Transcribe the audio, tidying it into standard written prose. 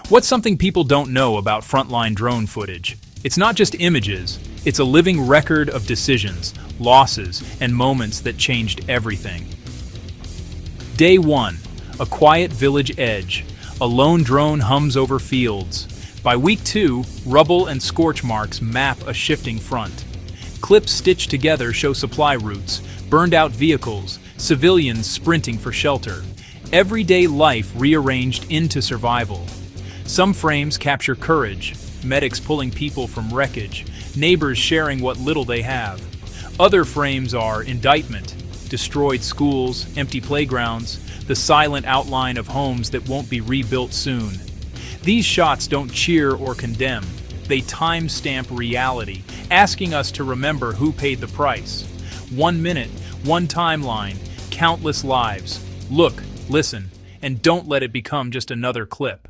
What's something people don't know about frontline drone footage? It's not just images, it's a living record of decisions, losses, and moments that changed everything. Day 1. A quiet village edge. A lone drone hums over fields. By week 2, rubble and scorch marks map a shifting front. Clips stitched together show supply routes, burned out vehicles, civilians sprinting for shelter. Everyday life rearranged into survival. Some frames capture courage, medics pulling people from wreckage, neighbors sharing what little they have. Other frames are indictment, destroyed schools, empty playgrounds, the silent outline of homes that won't be rebuilt soon. These shots don't cheer or condemn. They timestamp reality, asking us to remember who paid the price. 1 minute, one timeline, countless lives. Look, listen, and don't let it become just another clip.